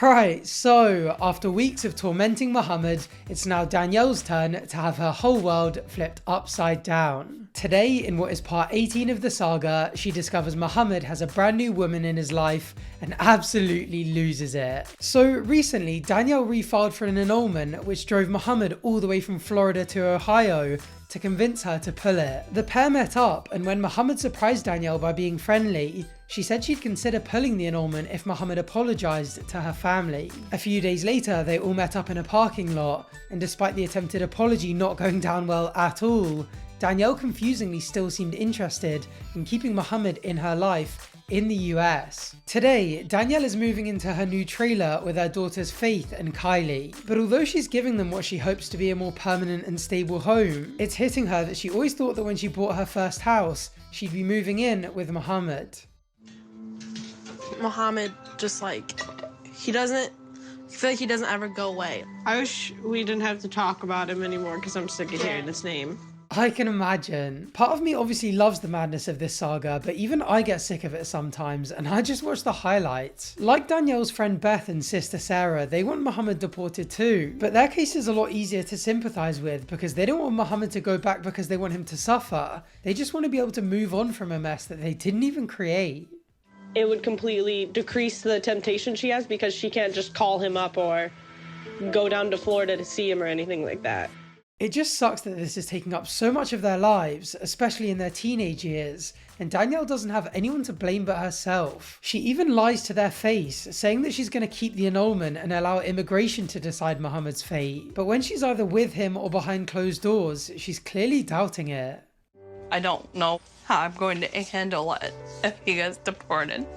Right, so after weeks of tormenting Mohamed, it's now Danielle's turn to have her whole world flipped upside down. Today, in what is part 18 of the saga, she discovers Mohamed has a brand new woman in his life and absolutely loses it. So recently, Danielle refiled for an annulment, which drove Mohamed all the way from Florida to Ohio to convince her to pull it. The pair met up, and when Mohamed surprised Danielle by being friendly, she said she'd consider pulling the annulment if Mohamed apologised to her family. A few days later, they all met up in a parking lot, and despite the attempted apology not going down well at all, Danielle confusingly still seemed interested in keeping Mohamed in her life in the US. Today, Danielle is moving into her new trailer with her daughters Faith and Kylie. But although she's giving them what she hopes to be a more permanent and stable home, it's hitting her that she always thought that when she bought her first house, she'd be moving in with Mohamed. Mohamed just I feel like he doesn't ever go away. I wish we didn't have to talk about him anymore because I'm sick of hearing his name. I can imagine. Part of me obviously loves the madness of this saga, but even I get sick of it sometimes, and I just watch the highlights. Like Danielle's friend Beth and sister Sarah, they want Mohamed deported too, but their case is a lot easier to sympathise with because they don't want Mohamed to go back because they want him to suffer. They just want to be able to move on from a mess that they didn't even create. It would completely decrease the temptation she has because she can't just call him up or go down to Florida to see him or anything like that. It just sucks that this is taking up so much of their lives, especially in their teenage years, and Danielle doesn't have anyone to blame but herself. She even lies to their face, saying that she's going to keep the annulment and allow immigration to decide Mohamed's fate. But when she's either with him or behind closed doors, she's clearly doubting it. I don't know how I'm going to handle it if he gets deported.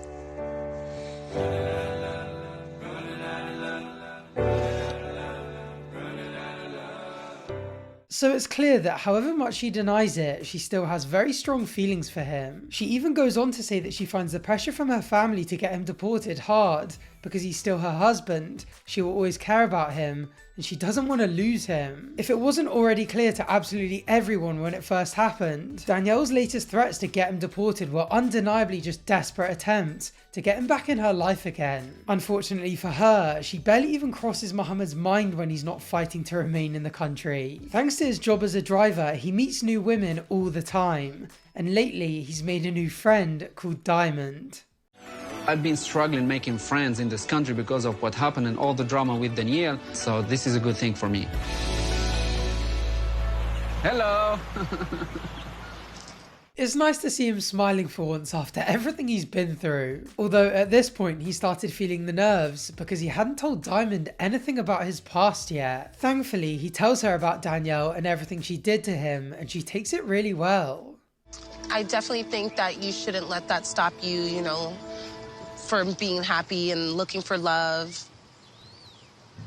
So it's clear that however much she denies it, she still has very strong feelings for him. She even goes on to say that she finds the pressure from her family to get him deported hard because he's still her husband, she will always care about him, and she doesn't want to lose him. If it wasn't already clear to absolutely everyone when it first happened, Danielle's latest threats to get him deported were undeniably just desperate attempts to get him back in her life again. Unfortunately for her, she barely even crosses Mohamed's mind when he's not fighting to remain in the country. Thanks to his job as a driver, he meets new women all the time, and lately he's made a new friend called Diamond. I've been struggling making friends in this country because of what happened and all the drama with Danielle, so this is a good thing for me. Hello! It's nice to see him smiling for once after everything he's been through. Although at this point he started feeling the nerves because he hadn't told Diamond anything about his past yet. Thankfully, he tells her about Danielle and everything she did to him, and she takes it really well. I definitely think that you shouldn't let that stop you, from being happy and looking for love.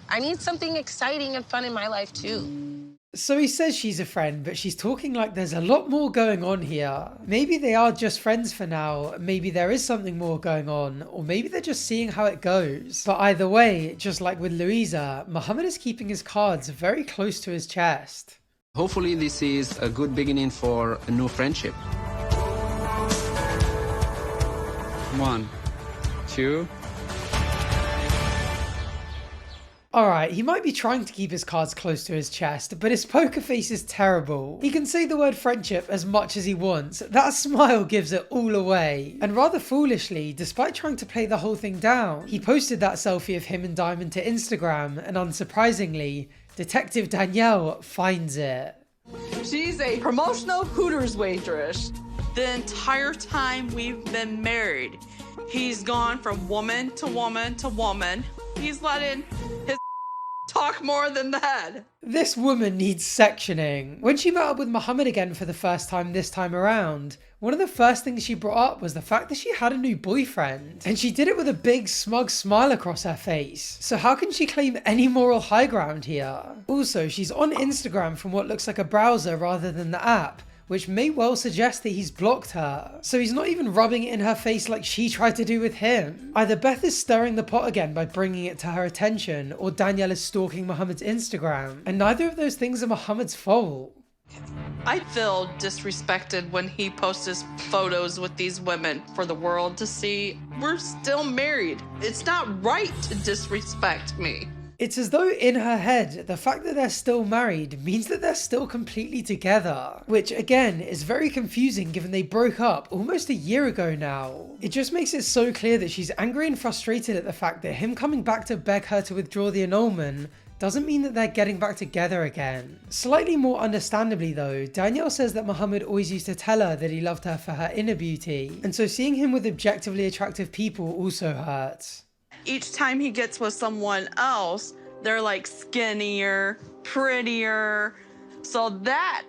I need something exciting and fun in my life too. So he says she's a friend, but she's talking like there's a lot more going on here. Maybe they are just friends for now, maybe there is something more going on, or maybe they're just seeing how it goes. But either way, just like with Louisa, Mohamed is keeping his cards very close to his chest. Hopefully this is a good beginning for a new friendship. 1, 2. Alright, he might be trying to keep his cards close to his chest, but his poker face is terrible. He can say the word friendship as much as he wants, that smile gives it all away. And rather foolishly, despite trying to play the whole thing down, he posted that selfie of him and Diamond to Instagram, and unsurprisingly, Detective Danielle finds it. She's a promotional Hooters waitress. The entire time we've been married, he's gone from woman to woman to woman. He's letting his talk more than that. This woman needs sectioning. When she met up with Mohamed again for the first time this time around, one of the first things she brought up was the fact that she had a new boyfriend. And she did it with a big smug smile across her face. So how can she claim any moral high ground here? Also, she's on Instagram from what looks like a browser rather than the app, which may well suggest that he's blocked her. So he's not even rubbing it in her face like she tried to do with him. Either Beth is stirring the pot again by bringing it to her attention, or Danielle is stalking Mohamed's Instagram, and neither of those things are Mohamed's fault. I feel disrespected when he posts his photos with these women for the world to see. We're still married. It's not right to disrespect me. It's as though in her head, the fact that they're still married means that they're still completely together, which again is very confusing given they broke up almost a year ago now. It just makes it so clear that she's angry and frustrated at the fact that him coming back to beg her to withdraw the annulment doesn't mean that they're getting back together again. Slightly more understandably though, Danielle says that Mohamed always used to tell her that he loved her for her inner beauty, and so seeing him with objectively attractive people also hurts. Each time he gets with someone else, they're like skinnier, prettier. So that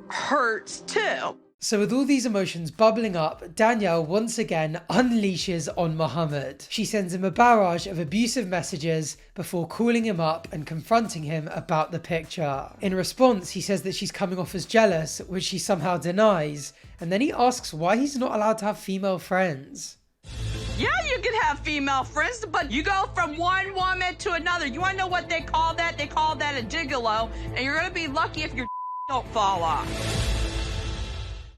hurts too. So with all these emotions bubbling up, Danielle once again unleashes on Mohamed. She sends him a barrage of abusive messages before calling him up and confronting him about the picture. In response, he says that she's coming off as jealous, which she somehow denies, and then he asks why he's not allowed to have female friends. Yeah, you can have female friends, but you go from one woman to another. You want to know what they call that? They call that a gigolo, and you're going to be lucky if your don't fall off.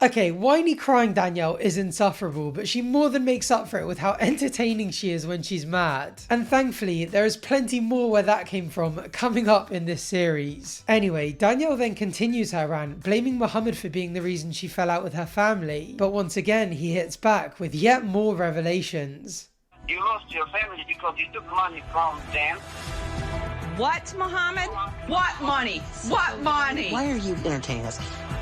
Okay, whiny crying Danielle is insufferable, but she more than makes up for it with how entertaining she is when she's mad. And thankfully, there is plenty more where that came from coming up in this series. Anyway, Danielle then continues her rant, blaming Mohamed for being the reason she fell out with her family. But once again, he hits back with yet more revelations. You lost your family because you took money from them. What, Mohamed? What money? What money? Why are you entertaining us?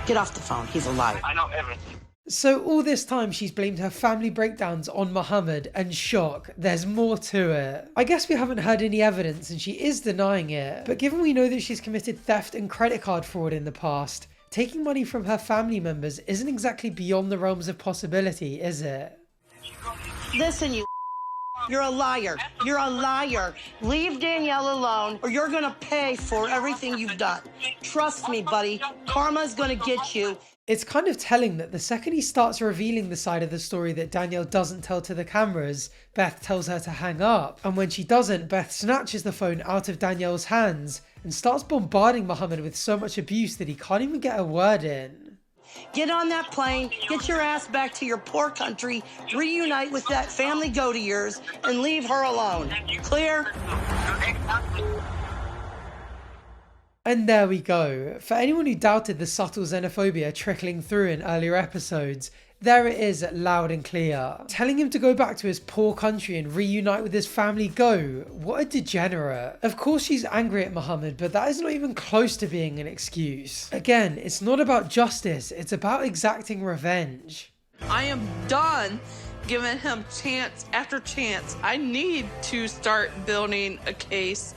Get off the phone. He's a liar. I know everything. So all this time she's blamed her family breakdowns on Mohamed, and shock, there's more to it. I guess we haven't heard any evidence and she is denying it, but given we know that she's committed theft and credit card fraud in the past, taking money from her family members isn't exactly beyond the realms of possibility, is it? Listen, you're a liar. You're a liar. Leave Danielle alone or you're gonna pay for everything you've done. Trust me, buddy. Karma's gonna get you. It's kind of telling that the second he starts revealing the side of the story that Danielle doesn't tell to the cameras, Beth tells her to hang up. And when she doesn't, Beth snatches the phone out of Danielle's hands and starts bombarding Mohamed with so much abuse that he can't even get a word in. Get on that plane, get your ass back to your poor country, reunite with that family goat of yours, and leave her alone. Clear? And there we go. For anyone who doubted the subtle xenophobia trickling through in earlier episodes, there it is loud and clear. Telling him to go back to his poor country and reunite with his family go. What a degenerate. Of course she's angry at Mohamed, but that is not even close to being an excuse. Again, it's not about justice, it's about exacting revenge. I am done giving him chance after chance. I need to start building a case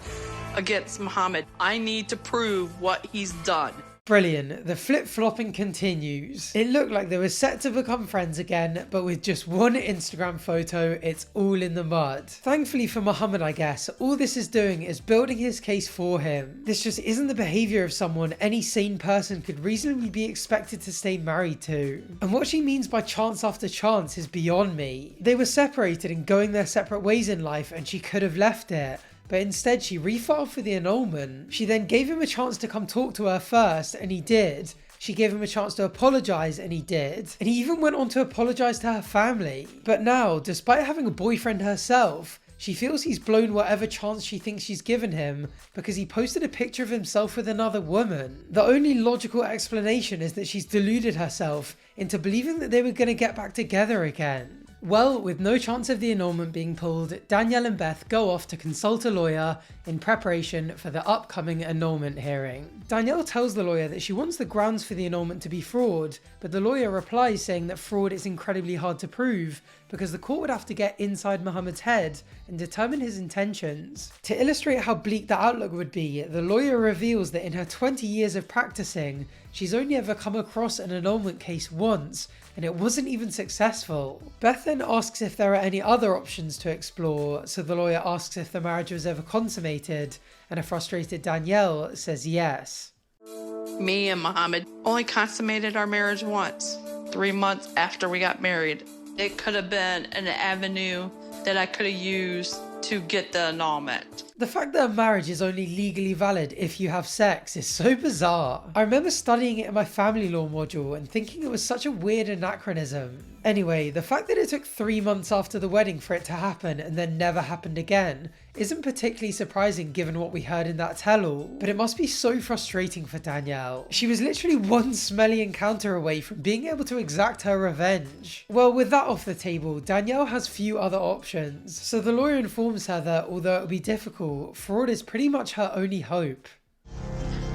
against Mohamed. I need to prove what he's done. Brilliant. The flip-flopping continues. It looked like they were set to become friends again, but with just one Instagram photo, it's all in the mud. Thankfully for Mohamed, I guess, all this is doing is building his case for him. This just isn't the behaviour of someone any sane person could reasonably be expected to stay married to. And what she means by chance after chance is beyond me. They were separated and going their separate ways in life, and she could have left it. But instead she refiled for the annulment. She then gave him a chance to come talk to her first, and he did. She gave him a chance to apologise, and he did. And he even went on to apologise to her family. But now, despite having a boyfriend herself, she feels he's blown whatever chance she thinks she's given him because he posted a picture of himself with another woman. The only logical explanation is that she's deluded herself into believing that they were going to get back together again. Well, with no chance of the annulment being pulled, Danielle and Beth go off to consult a lawyer in preparation for the upcoming annulment hearing. Danielle tells the lawyer that she wants the grounds for the annulment to be fraud, but the lawyer replies saying that fraud is incredibly hard to prove because the court would have to get inside Mohamed's head and determine his intentions. To illustrate how bleak the outlook would be, the lawyer reveals that in her 20 years of practicing, she's only ever come across an annulment case once, and it wasn't even successful. Beth then asks if there are any other options to explore, so the lawyer asks if the marriage was ever consummated, and a frustrated Danielle says yes. Me and Mohamed only consummated our marriage once, 3 months after we got married. It could have been an avenue that I could have used to get the annulment. The fact that a marriage is only legally valid if you have sex is so bizarre. I remember studying it in my family law module and thinking it was such a weird anachronism. Anyway, the fact that it took 3 months after the wedding for it to happen and then never happened again isn't particularly surprising given what we heard in that tell-all, but it must be so frustrating for Danielle. She was literally one smelly encounter away from being able to exact her revenge. Well, with that off the table, Danielle has few other options, so the lawyer informs her that although it will be difficult, fraud is pretty much her only hope.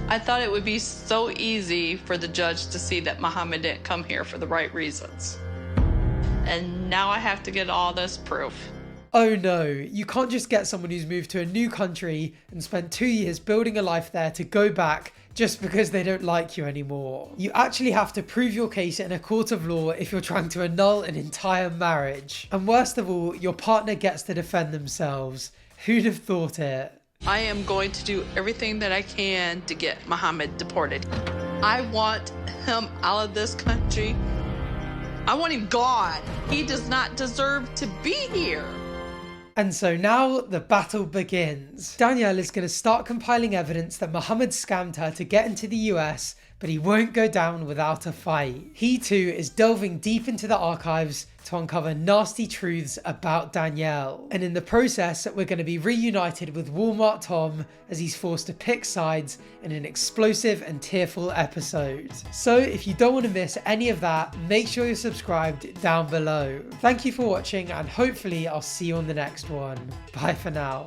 I thought it would be so easy for the judge to see that Mohamed didn't come here for the right reasons. And now I have to get all this proof. Oh no, you can't just get someone who's moved to a new country and spent 2 years building a life there to go back just because they don't like you anymore. You actually have to prove your case in a court of law if you're trying to annul an entire marriage. And worst of all, your partner gets to defend themselves. Who'd have thought it? I am going to do everything that I can to get Mohamed deported. I want him out of this country. I want him gone. He does not deserve to be here. And so now the battle begins. Danielle is going to start compiling evidence that Mohamed scammed her to get into the US, but he won't go down without a fight. He too is delving deep into the archives to uncover nasty truths about Danielle. And in the process, we're going to be reunited with Walmart Tom as he's forced to pick sides in an explosive and tearful episode. So if you don't want to miss any of that, make sure you're subscribed down below. Thank you for watching and hopefully I'll see you on the next one. Bye for now.